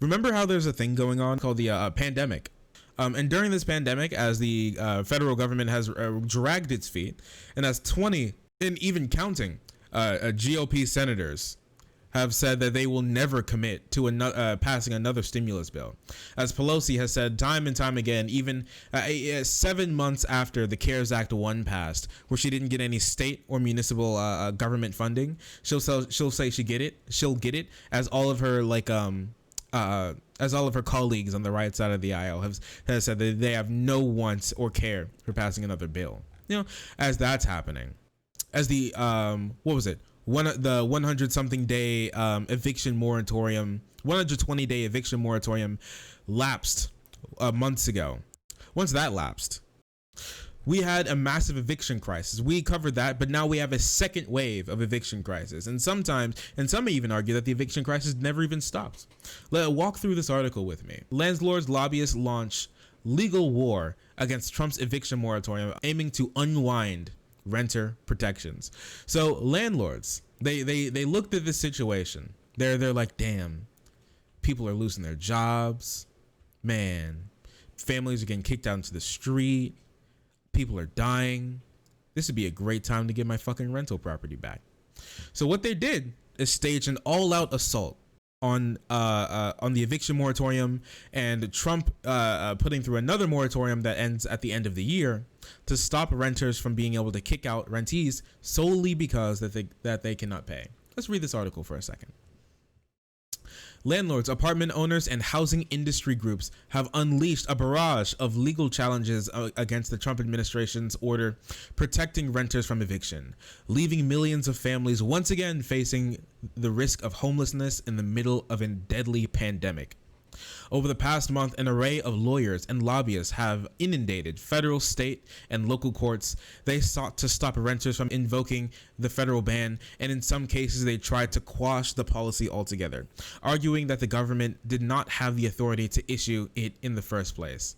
Remember how there's a thing going on called the pandemic? And during this pandemic, as the federal government has dragged its feet, and as 20 and even counting GOP senators have said that they will never commit to passing another stimulus bill. As Pelosi has said time and time again, even 7 months after the CARES Act 1 passed, where she didn't get any state or municipal government funding, she'll say she'll get it, as all of her as all of her colleagues on the right side of the aisle have said that they have no want or care for passing another bill. As that's happening, as the what was it? The 100-something day eviction moratorium, 120-day eviction moratorium lapsed months ago. Once that lapsed, we had a massive eviction crisis. We covered that, but now we have a second wave of eviction crisis. And some may even argue that the eviction crisis never even stops. Walk through this article with me. Landlords lobbyists launch legal war against Trump's eviction moratorium, aiming to unwind renter protections. So landlords, they looked at this situation. They're like, damn, people are losing their jobs. Man, families are getting kicked out into the street. People are dying. This would be a great time to get my fucking rental property back. So what they did is stage an all-out assault on the eviction moratorium, and Trump putting through another moratorium that ends at the end of the year to stop renters from being able to kick out rentees solely because that they cannot pay. Let's read this article for a second. Landlords, apartment owners, and housing industry groups have unleashed a barrage of legal challenges against the Trump administration's order protecting renters from eviction, leaving millions of families once again facing the risk of homelessness in the middle of a deadly pandemic. Over the past month, an array of lawyers and lobbyists have inundated federal, state, and local courts. They sought to stop renters from invoking the federal ban, and in some cases, they tried to quash the policy altogether, arguing that the government did not have the authority to issue it in the first place.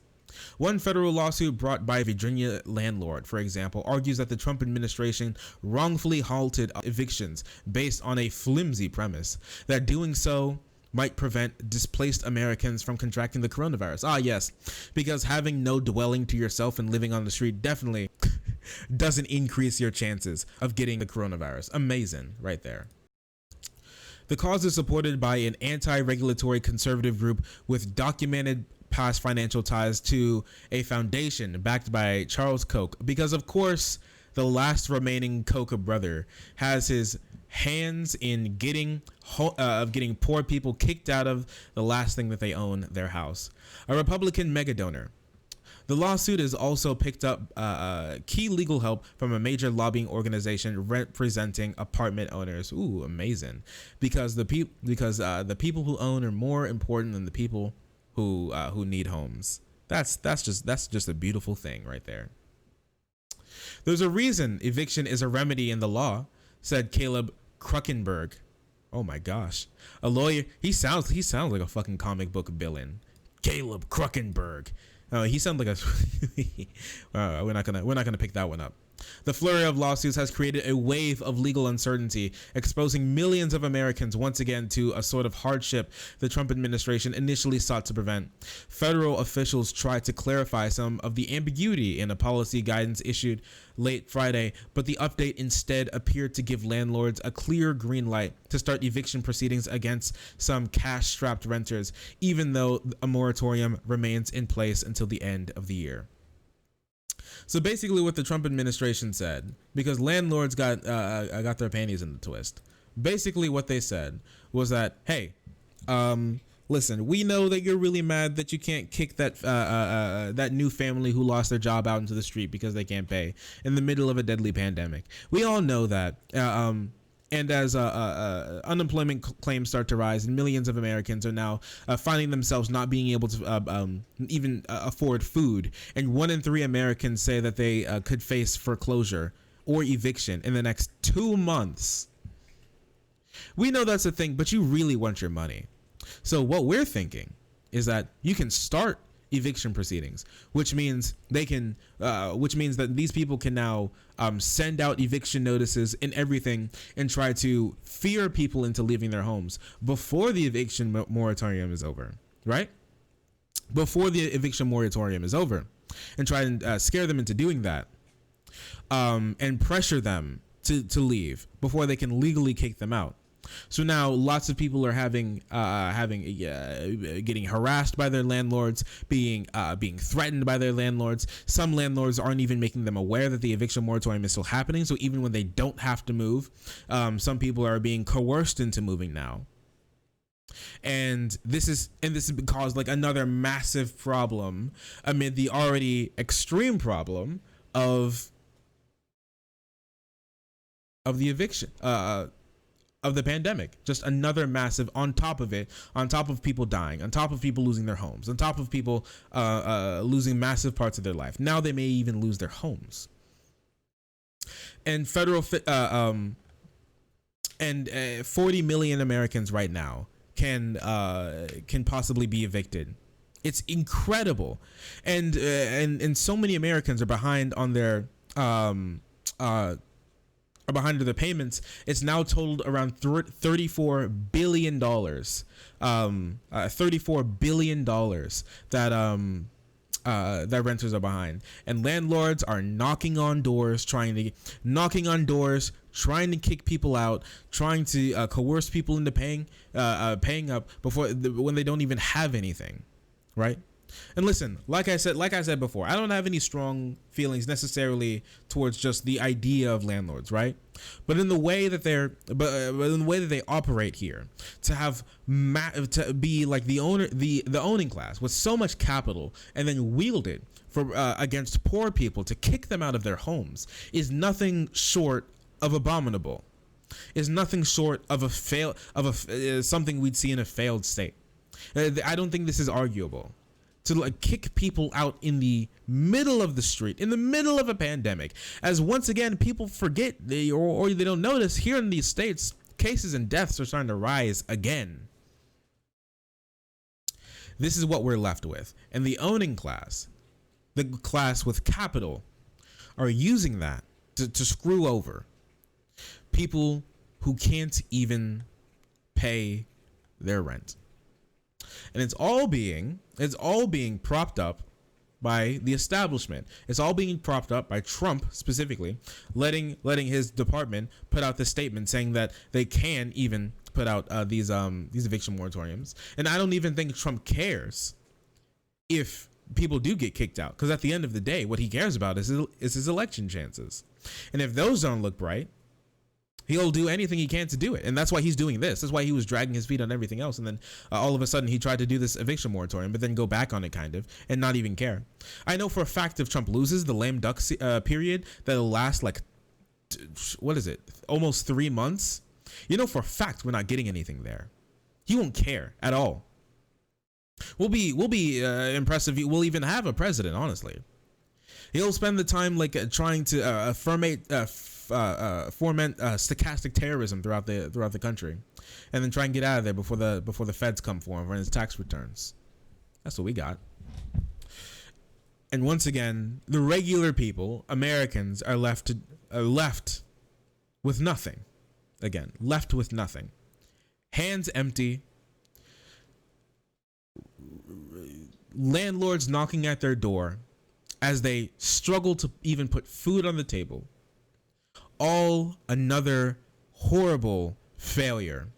One federal lawsuit brought by a Virginia landlord, for example, argues that the Trump administration wrongfully halted evictions based on a flimsy premise that doing so might prevent displaced Americans from contracting the coronavirus. Ah, yes, because having no dwelling to yourself and living on the street definitely doesn't increase your chances of getting the coronavirus. Amazing, right there. The cause is supported by an anti-regulatory conservative group with documented past financial ties to a foundation backed by Charles Koch, because of course the last remaining Koch brother has his hands in getting poor people kicked out of the last thing that they own, their house. A Republican mega donor. The lawsuit has also picked up key legal help from a major lobbying organization representing apartment owners. Ooh, amazing! Because the people who own are more important than the people who need homes. That's just a beautiful thing right there. There's a reason eviction is a remedy in the law, said Caleb Kruckenberg. Oh my gosh, a lawyer. He sounds like a fucking comic book villain. Caleb Kruckenberg. He sounds like a. We're not gonna pick that one up. The flurry of lawsuits has created a wave of legal uncertainty, exposing millions of Americans once again to a sort of hardship the Trump administration initially sought to prevent. Federal officials tried to clarify some of the ambiguity in a policy guidance issued late Friday, but the update instead appeared to give landlords a clear green light to start eviction proceedings against some cash-strapped renters, even though a moratorium remains in place until the end of the year. So basically what the Trump administration said, because landlords got their panties in the twist, basically what they said was that, hey, listen, we know that you're really mad that you can't kick that new family who lost their job out into the street because they can't pay in the middle of a deadly pandemic. We all know that. And as unemployment claims start to rise, and millions of Americans are now finding themselves not being able to even afford food, and 1 in 3 Americans say that they could face foreclosure or eviction in the next 2 months. We know that's a thing, but you really want your money. So what we're thinking is that you can start eviction proceedings, which means that these people can now send out eviction notices and everything and try to fear people into leaving their homes before the eviction moratorium is over, right? Before the eviction moratorium is over, and try and scare them into doing that, and pressure them to leave before they can legally kick them out. So now lots of people are getting harassed by their landlords, being threatened by their landlords. Some landlords aren't even making them aware that the eviction moratorium is still happening. So even when they don't have to move, some people are being coerced into moving now. And this has caused like another massive problem amid the already extreme problem of the eviction, of the pandemic. Just another massive on top of it, on top of people dying, on top of people losing their homes, on top of people losing massive parts of their life. Now they may even lose their homes. And 40 million Americans right now can possibly be evicted. It's incredible, and so many Americans are behind on their are behind the payments. It's now totaled around $34 billion. $34 billion that renters are behind, and landlords are knocking on doors, trying to kick people out, trying to coerce people into paying up when they don't even have anything, right? And listen, like I said before, I don't have any strong feelings necessarily towards just the idea of landlords, right? But in the way that they operate here, to be like the owning class with so much capital and then wield it for against poor people to kick them out of their homes is nothing short of abominable. Is nothing short of something we'd see in a failed state. I don't think this is arguable. To like kick people out in the middle of the street, in the middle of a pandemic, as once again people forget or they don't notice, here in these states, cases and deaths are starting to rise again. This is what we're left with, and the owning class, the class with capital, are using that to screw over people who can't even pay their rent. And it's all being propped up by the establishment. It's all being propped up by Trump specifically, letting his department put out this statement saying that they can even put out these eviction moratoriums. And I don't even think Trump cares if people do get kicked out, because at the end of the day, what he cares about is his election chances. And if those don't look bright, he'll do anything he can to do it. And that's why he's doing this. That's why he was dragging his feet on everything else. And then all of a sudden he tried to do this eviction moratorium, but then go back on it kind of and not even care. I know for a fact if Trump loses the lame duck period, that'll last like, what is it? Almost 3 months. You know for a fact we're not getting anything there. He won't care at all. We'll be impressed if we'll even have a president, honestly. He'll spend the time like trying to foment stochastic terrorism throughout the country, and then try and get out of there before the feds come for him on his tax returns. That's what we got. And once again, the regular people, Americans, are left with nothing. Again, left with nothing, hands empty. Landlords knocking at their door as they struggle to even put food on the table. All another horrible failure